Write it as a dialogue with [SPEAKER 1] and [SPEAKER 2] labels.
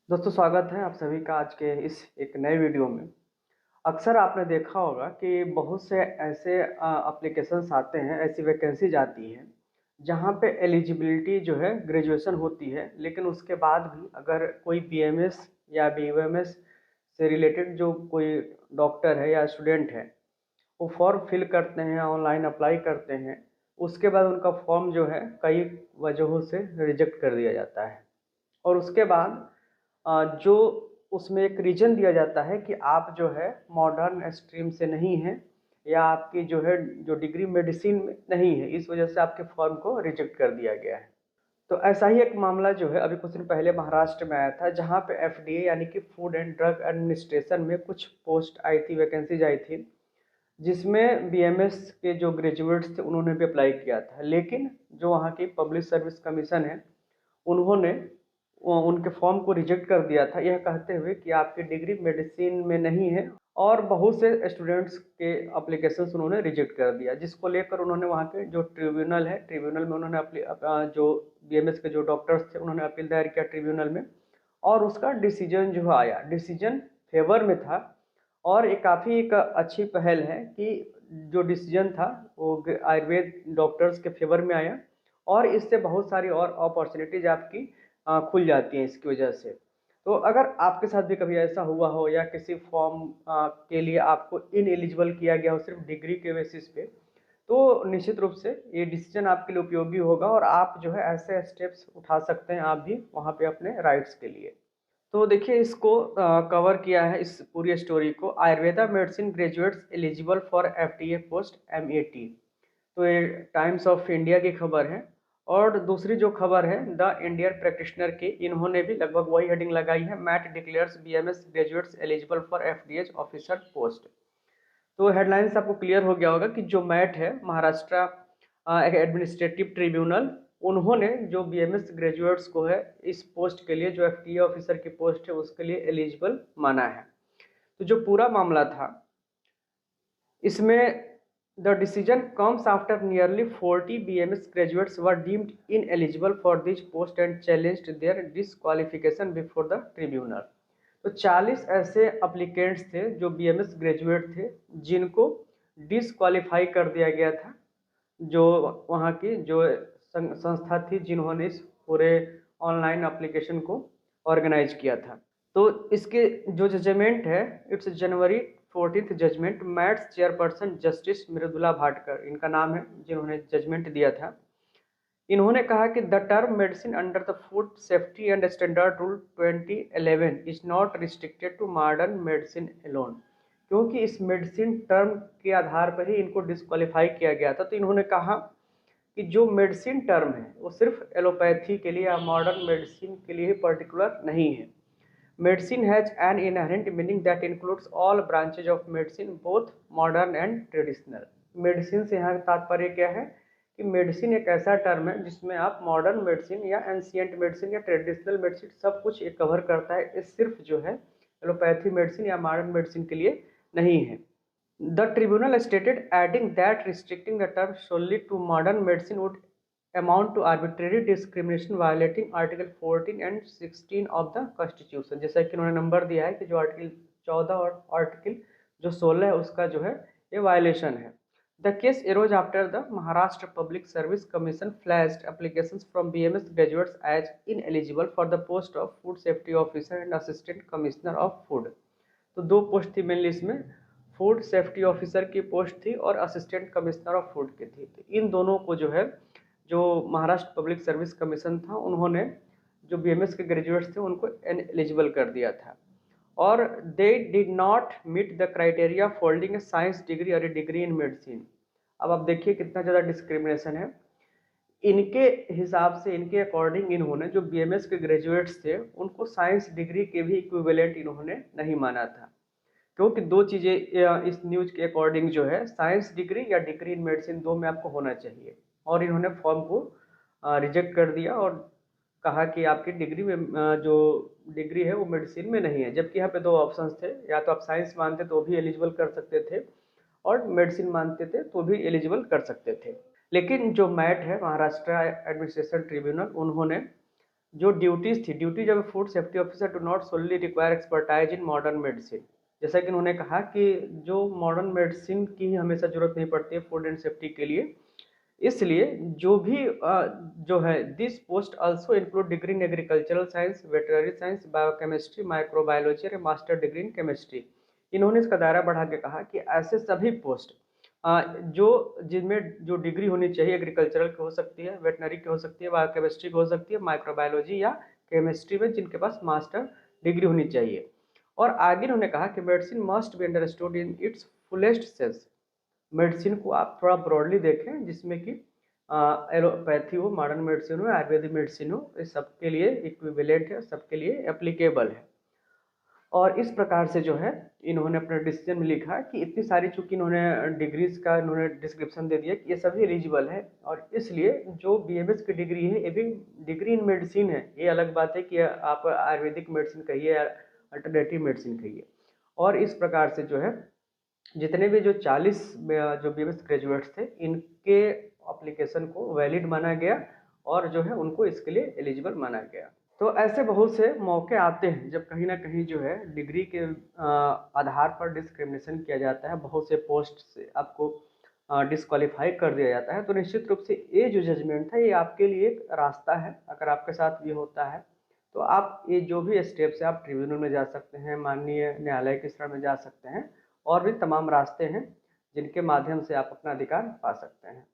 [SPEAKER 1] दोस्तों, स्वागत है आप सभी का आज के इस एक नए वीडियो में। अक्सर आपने देखा होगा कि बहुत से ऐसे एप्लीकेशंस आते हैं, ऐसी वैकेंसीज आती हैं जहाँ पे एलिजिबिलिटी जो है ग्रेजुएशन होती है, लेकिन उसके बाद भी अगर कोई बीएमएस या बीयूएमएस से रिलेटेड जो कोई डॉक्टर है या स्टूडेंट है, वो फॉर्म फिल करते हैं, ऑनलाइन अप्लाई करते हैं, उसके बाद उनका फॉर्म जो है कई वजहों से रिजेक्ट कर दिया जाता है। और उसके बाद जो उसमें एक रीज़न दिया जाता है कि आप जो है मॉडर्न स्ट्रीम से नहीं हैं, या आपकी जो है जो डिग्री मेडिसिन में नहीं है, इस वजह से आपके फॉर्म को रिजेक्ट कर दिया गया है। तो ऐसा ही एक मामला जो है अभी कुछ दिन पहले महाराष्ट्र में आया था, जहाँ पे एफडीए यानी कि फूड एंड ड्रग एडमिनिस्ट्रेशन में कुछ पोस्ट आई थी, वैकेंसीज आई थी, जिसमें बीएमएस के जो ग्रेजुएट्स थे उन्होंने भी अप्लाई किया था। लेकिन जो वहाँ की पब्लिक सर्विस कमीशन है, उन्होंने उनके फॉर्म को रिजेक्ट कर दिया था, यह कहते हुए कि आपकी डिग्री मेडिसिन में नहीं है। और बहुत से स्टूडेंट्स के अप्लीकेशंस उन्होंने रिजेक्ट कर दिया, जिसको लेकर उन्होंने वहाँ के जो ट्रिब्यूनल है, ट्रिब्यूनल में उन्होंने जो बीएमएस के जो डॉक्टर्स थे उन्होंने अपील दायर किया ट्रिब्यूनल में। और उसका डिसीजन जो आया, डिसीजन फेवर में था। और ये काफ़ी एक अच्छी पहल है कि जो डिसीजन था वो आयुर्वेद डॉक्टर्स के फेवर में आया, और इससे बहुत सारी और अपॉर्चुनिटीज आपकी खुल जाती हैं इसकी वजह से। तो अगर आपके साथ भी कभी ऐसा हुआ हो, या किसी फॉर्म के लिए आपको इनएलिजिबल किया गया हो सिर्फ डिग्री के बेसिस पे, तो निश्चित रूप से ये डिसीजन आपके लिए उपयोगी होगा, और आप जो है ऐसे स्टेप्स उठा सकते हैं आप भी वहाँ पे अपने राइट्स के लिए। तो देखिए, इसको कवर किया है इस पूरी स्टोरी को, Ayurveda medicine graduates eligible for FDA post MAT. तो ये टाइम्स ऑफ इंडिया की खबर है। और दूसरी जो खबर है द इंडियन प्रैक्टिशनर की, इन्होंने भी लगभग वही हेडिंग लगाई है, MAT declares BMS graduates eligible for FDA officer post. तो हेडलाइन से आपको क्लियर हो गया होगा कि जो मैट है, महाराष्ट्र एडमिनिस्ट्रेटिव ट्रिब्यूनल, उन्होंने जो बीएमएस ग्रेजुएट्स को है इस पोस्ट के लिए, जो एफडीए ऑफिसर की पोस्ट है उसके लिए एलिजिबल माना है। तो जो पूरा मामला था इसमें, the decision comes after nearly 40 BMS graduates were deemed ineligible for this post and challenged their disqualification before the tribunal। तो 40 ऐसे अप्लीकेंट्स थे जो बीएमएस ग्रेजुएट थे, जिनको डिसक्वालीफाई कर दिया गया था, जो वहाँ की जो संस्था थी जिन्होंने इस पूरे ऑनलाइन एप्लीकेशन को ऑर्गेनाइज किया था। तो इसके जो जजमेंट है, it's January 14th judgement, MAT's chairperson justice Mridula Bhatkar इनका नाम है, जिन्होंने जजमेंट दिया था। इन्होंने कहा कि the term medicine under the food safety and standard rule 2011 is not restricted to modern medicine alone. क्योंकि इस मेडिसिन टर्म के आधार पर ही इनको डिस्क्वालीफाई किया गया था, तो इन्होंने कहा कि जो मेडिसिन टर्म है वो सिर्फ एलोपैथी के लिए या मॉडर्न मेडिसिन के लिए ही पर्टिकुलर नहीं है। Medicine has an inherent meaning that includes all branches of medicine, both modern and traditional। Medicine से यहाँ तात्पर्य क्या है कि मेडिसिन एक ऐसा टर्म है जिसमें आप मॉडर्न मेडिसिन या एंशियंट मेडिसिन या ट्रेडिशनल मेडिसिन सब कुछ एक कवर करता है। ये सिर्फ जो है एलोपैथी मेडिसिन या मॉडर्न मेडिसिन के लिए नहीं है। The tribunal stated adding that restricting the term solely to modern medicine would amount to arbitrary discrimination violating article 14 and 16 of the constitution. जैसा कि उन्होंने नंबर दिया है कि जो आर्टिकल 14 और आर्टिकल जो 16 है उसका जो है ये वायलेशन है। The case arose after the Maharashtra public service commission flashed applications from BMS graduates as ineligible for the post of food safety officer and assistant commissioner of food. तो दो पोस्ट थी मेनली इसमें, फूड सेफ्टी ऑफिसर की post थी और assistant commissioner of food की थी। तो इन दोनों को जो है, जो महाराष्ट्र पब्लिक सर्विस कमीशन था, उन्होंने जो बीएमएस के ग्रेजुएट्स थे उनको एलिजिबल कर दिया था। और they did not meet the criteria holding a science degree और ए डिग्री इन मेडिसिन। अब आप देखिए कितना ज़्यादा डिस्क्रिमिनेशन है। इनके हिसाब से, इनके अकॉर्डिंग, इन्होंने जो बीएमएस के ग्रेजुएट्स थे उनको साइंस डिग्री के भी इक्विवेलेंट इन्होंने नहीं माना था। क्योंकि दो चीज़ें इस न्यूज के अकॉर्डिंग जो है, साइंस डिग्री या डिग्री इन मेडिसिन दो में आपको होना चाहिए। और इन्होंने फॉर्म को रिजेक्ट कर दिया और कहा कि आपकी डिग्री में जो डिग्री है वो मेडिसिन में नहीं है। जबकि यहाँ पे दो ऑप्शंस थे, या तो आप साइंस मानते तो भी एलिजिबल कर सकते थे, और मेडिसिन मानते थे तो भी एलिजिबल कर सकते थे। लेकिन जो मैट है, महाराष्ट्र एडमिनिस्ट्रेशन ट्रिब्यूनल, उन्होंने जो ड्यूटीज़ थी, duties of food safety officer do not solely require expertise in modern medicine. जैसा कि उन्होंने कहा कि जो मॉडर्न मेडिसिन की हमेशा ज़रूरत नहीं पड़ती है फूड एंड सेफ्टी के लिए, इसलिए जो भी जो है this post also include degree in agricultural science, veterinary science, biochemistry, microbiology और मास्टर डिग्री इन केमिस्ट्री। इन्होंने इसका दायरा बढ़ा के कहा कि ऐसे सभी पोस्ट जो जिनमें जो डिग्री होनी चाहिए, एग्रीकल्चरल की हो सकती है, वेटनरी की हो सकती है, बायोकेमिस्ट्री की हो सकती है, माइक्रोबायोलॉजी या केमिस्ट्री में जिनके पास मास्टर डिग्री होनी चाहिए। और आगे उन्होंने कहा कि medicine must be understood in its fullest sense. Medicine को आप थोड़ा ब्रॉडली देखें, जिसमें कि एलोपैथी हो, मॉडर्न मेडिसिन हो, आयुर्वेदिक मेडिसिन हो, इस सबके लिए इक्विवेलेंट है, सबके लिए एप्लीकेबल है। और इस प्रकार से जो है इन्होंने अपने डिसीजन में लिखा कि इतनी सारी, चूंकि इन्होंने डिग्रीज का इन्होंने डिस्क्रिप्शन दे दिया कि ये सभी एलिजिबल है, और इसलिए जो बीएमएस की डिग्री है ये भी डिग्री इन मेडिसिन है। ये अलग बात है कि आप आयुर्वेदिक मेडिसिन कहिए या अल्टरनेटिव मेडिसिन कहिए। और इस प्रकार से जो है जितने भी जो 40 जो बीएमएस ग्रेजुएट्स थे, इनके एप्लीकेशन को वैलिड माना गया और जो है उनको इसके लिए एलिजिबल माना गया। तो ऐसे बहुत से मौके आते हैं जब कहीं ना कहीं जो है डिग्री के आधार पर डिस्क्रिमिनेशन किया जाता है, बहुत से पोस्ट से आपको डिस्क्वालीफाई कर दिया जाता है। तो निश्चित रूप से ये जो जजमेंट है ये आपके लिए एक रास्ता है। अगर आपके साथ ये होता है तो आप ये जो भी स्टेप्स है, आप ट्रिब्यूनल में जा सकते हैं, माननीय न्यायालय के शरण में जा सकते हैं, और भी तमाम रास्ते हैं जिनके माध्यम से आप अपना अधिकार पा सकते हैं।